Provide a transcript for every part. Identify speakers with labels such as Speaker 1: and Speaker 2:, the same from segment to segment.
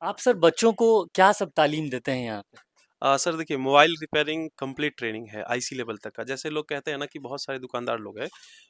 Speaker 1: आप सर बच्चों को क्या सब तालीम देते हैं यहाँ पे?
Speaker 2: सर देखिए, मोबाइल रिपेयरिंग कंप्लीट ट्रेनिंग है आईसी लेवल तक का। जैसे लोग कहते हैं ना कि बहुत सारे दुकानदार लोग हैं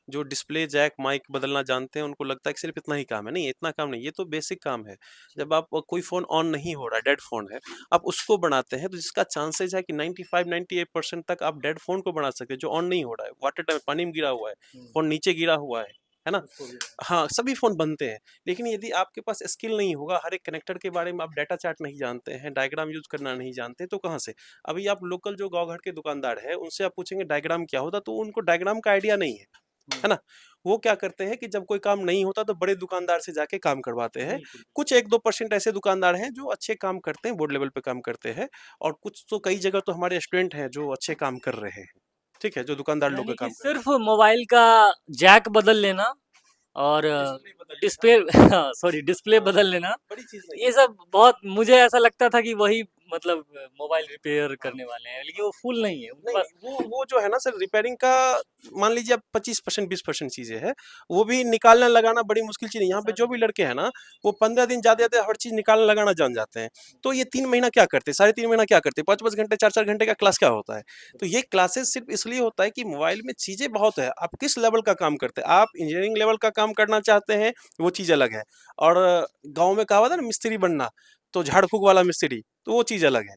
Speaker 2: जो डिस्प्ले जैक माइक बदलना जानते हैं, उनको लगता है कि सिर्फ इतना ही काम है। नहीं, इतना काम नहीं, ये तो बेसिक काम है।
Speaker 1: जी।
Speaker 2: जब आप कोई फ़ोन ऑन नहीं हो रहा है, डेड फ़ोन है, आप उसको बनाते हैं तो जिसका चांसेस है कि 95-98% तक आप डेड फ़ोन को बना सकते हैं जो ऑन नहीं हो रहा है, वाटर टैंक पानी में गिरा हुआ है,
Speaker 1: हुँ,
Speaker 2: फ़ोन नीचे गिरा हुआ है ना?
Speaker 1: उसको भी
Speaker 2: हाँ, सभी फ़ोन बनते हैं, लेकिन यदि आपके पास स्किल नहीं होगा, हर एक कनेक्टर के बारे में आप डेटा चार्ट नहीं जानते हैं, डायग्राम यूज़ करना नहीं जानते, तो कहाँ से? अभी आप लोकल जो गाँव घर के दुकानदार हैं, उनसे आप पूछेंगे डायग्राम क्या होता है, तो उनको डायग्राम का आइडिया नहीं
Speaker 1: हुँ,
Speaker 2: है ना? वो क्या करते हैं कि जब कोई काम नहीं होता तो बड़े दुकानदार से जाके काम करवाते हैं।
Speaker 1: बिल्कुल।
Speaker 2: कुछ 1-2% ऐसे दुकानदार हैं जो अच्छे काम करते हैं, बोर्ड लेवल पे काम करते हैं और कुछ तो कई जगह तो हमारे स्टूडेंट हैं जो अच्छे काम कर रहे हैं। ठीक है? जो दुकानदार लोग का
Speaker 1: यानी कि
Speaker 2: काम कर रहे हैं।
Speaker 1: सिर्फ़ मोबाइल का जैक बदल लेना और
Speaker 2: डिस्प्ले बदल लेना।
Speaker 1: डिस्प्ले सॉरी डिस्प्ले
Speaker 2: हाँ,
Speaker 1: बदल लेना,
Speaker 2: बड़ी चीज़ नहीं
Speaker 1: ये
Speaker 2: है।
Speaker 1: सब बहुत मुझे ऐसा लगता था कि वही मतलब मोबाइल रिपेयर
Speaker 2: हाँ।
Speaker 1: करने वाले हैं, लेकिन वो फुल नहीं है, उनके
Speaker 2: नहीं,
Speaker 1: पास
Speaker 2: वो जो है ना सर रिपेयरिंग का मान लीजिए आप 25% 20% चीज़ें हैं, वो भी निकालना लगाना बड़ी मुश्किल चीज़ नहीं है। यहाँ पे
Speaker 1: आसान
Speaker 2: जो
Speaker 1: नहीं
Speaker 2: भी
Speaker 1: है।
Speaker 2: लड़के हैं ना, वो 15 दिन ज़्यादा-ज़्यादा हर चीज़ निकालना लगाना जान जाते हैं। तो ये 3 महीना क्या करते हैं, साढ़े 3 महीना क्या करते हैं, 5-5 घंटे, 4-4 घंटे का क्लास क्या होता है? तो ये क्लासेस सिर्फ़ इसलिए होता है कि मोबाइल में चीज़ें बहुत है, आप किस लेवल का काम करते हैं। आप इंजीनियरिंग लेवल का काम करना चाहते हैं, वो चीज़ अलग है और गाँव में कहावत है ना मिस्त्री बनना, तो झाड़-फूँक वाला मिस्त्री, तो वो चीज़ अलग है।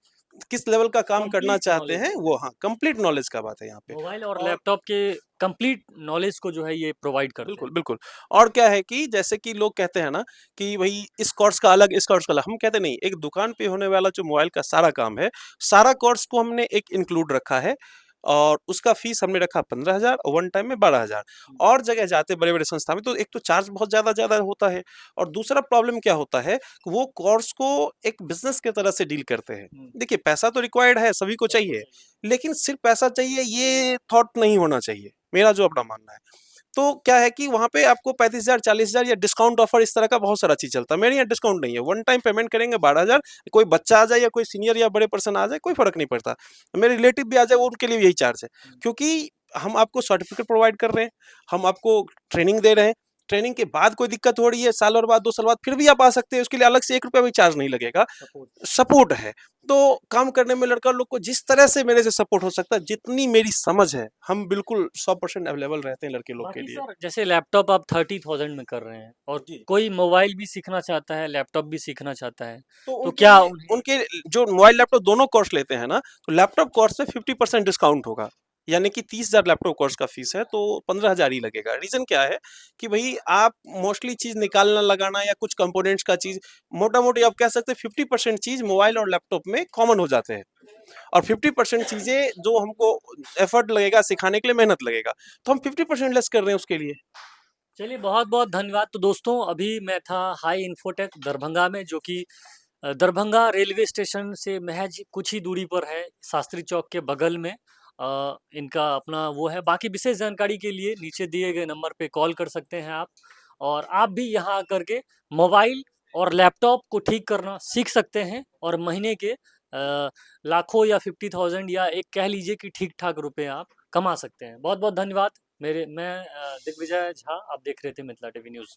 Speaker 2: किस लेवल का काम करना
Speaker 1: कंप्लीट
Speaker 2: चाहते
Speaker 1: नॉलेज
Speaker 2: हैं वो हाँ, कंप्लीट नॉलेज का बात है यहाँ पे।
Speaker 1: मोबाइल और
Speaker 2: और
Speaker 1: लैपटॉप के कंप्लीट नॉलेज को जो है ये प्रोवाइड करते
Speaker 2: बिल्कुल,
Speaker 1: हैं।
Speaker 2: बिल्कुल। और क्या है कि जैसे कि लोग कहते हैं ना कि भई इस कोर्स का अलग, इस कोर्स का अलग। हम कहते नहीं, एक दुकान पे होने वाला जो मोबाइल का सारा काम है, सारा कोर्स को हमने एक इंक्लूड रखा है और उसका फीस हमने रखा 15,000 और वन टाइम में 12,000।
Speaker 1: हुँ,
Speaker 2: और जगह जाते बड़े-बड़े संस्था में तो एक तो चार्ज बहुत ज़्यादा होता है और दूसरा प्रॉब्लम क्या होता है, वो कोर्स को एक बिज़नेस की तरह से डील करते हैं।
Speaker 1: हुँ,
Speaker 2: देखिए, पैसा तो रिक्वायर्ड है, सभी को
Speaker 1: सबको
Speaker 2: चाहिए,
Speaker 1: चाहिए।
Speaker 2: लेकिन सिर्फ़ पैसा चाहिए ये थॉट नहीं होना चाहिए, मेरा जो अपना मानना है। तो क्या है कि वहाँ पे आपको 35,000 40,000 या डिस्काउंट ऑफर इस तरह का बहुत सारा चीज़ चलता है। मेरे यहाँ डिस्काउंट नहीं है, वन टाइम पेमेंट करेंगे 12,000, कोई बच्चा आ जाए या कोई सीनियर या बड़े पर्सन आ जाए, कोई फ़र्क नहीं पड़ता। मेरे रिलेटिव भी आ जाए, वो उनके लिए भी यही चार्ज है।
Speaker 1: हुँ,
Speaker 2: क्योंकि हम आपको सर्टिफ़िकेट प्रोवाइड कर रहे हैं, हम आपको ट्रेनिंग दे रहे हैं, ट्रेनिंग के बाद कोई दिक्कत हो रही है, साल और बाद, 2 साल बाद फिर भी आप आ सकते हैं, उसके लिए अलग से ₹1 भी चार्ज नहीं लगेगा।
Speaker 1: सपोर्ट
Speaker 2: सपोर्ट है। तो काम करने में लड़का लोग को जिस तरह से मेरे से सपोर्ट हो सकता है, जितनी मेरी समझ है, हम बिल्कुल 100% अवेलेबल रहते हैं लड़के लोग के
Speaker 1: बाकी
Speaker 2: लिए।
Speaker 1: सर जैसे लैपटॉप आप 30,000 में कर रहे हैं और
Speaker 2: जी।
Speaker 1: कोई मोबाइल भी सीखना चाहता है, लैपटॉप भी सीखना चाहता है,
Speaker 2: तो
Speaker 1: तो
Speaker 2: उनके
Speaker 1: क्या
Speaker 2: लिए
Speaker 1: उन्हें
Speaker 2: उनके जो मोबाइल लैपटॉप दोनों कोर्स लेते हैं ना, तो लैपटॉप कोर्स पे 50% डिस्काउंट होगा। यानी कि 30,000 लैपटॉप कोर्स का फीस है, तो 15,000 ही लगेगा। रीज़न क्या है कि भई आप मोस्टली चीज़ निकालना, लगाना या कुछ कंपोनेंट्स का चीज़ मोटा-मोटी आप कह सकते हैं 50% चीज़ मोबाइल और लैपटॉप में कॉमन हो जाते हैं। और 50% चीज़ें जो हमको एफर्ट लगेगा सिखाने के लिए, मेहनत लगेगा, तो हम 50% लेस कर रहे हैं उसके लिए।
Speaker 1: चलिए बहुत-बहुत धन्यवाद। तो दोस्तों अभी मैं था हाई इन्फोटेक दरभंगा में जो कि दरभंगा रेलवे स्टेशन से महज कुछ ही दूरी पर है, शास्त्री चौक के बगल में। इनका अपना वो है, बाकी विशेष जानकारी के लिए नीचे दिए गए नंबर पे कॉल कर सकते हैं आप और आप भी यहाँ आकर के मोबाइल और लैपटॉप को ठीक करना सीख सकते हैं और महीने के लाखों या 50,000 या एक कह लीजिए कि ठीक-ठाक रुपए आप कमा सकते हैं। बहुत-बहुत धन्यवाद। मैं दिग्विजय झा, आप देख रहे थे मिथिला टीवी न्यूज़।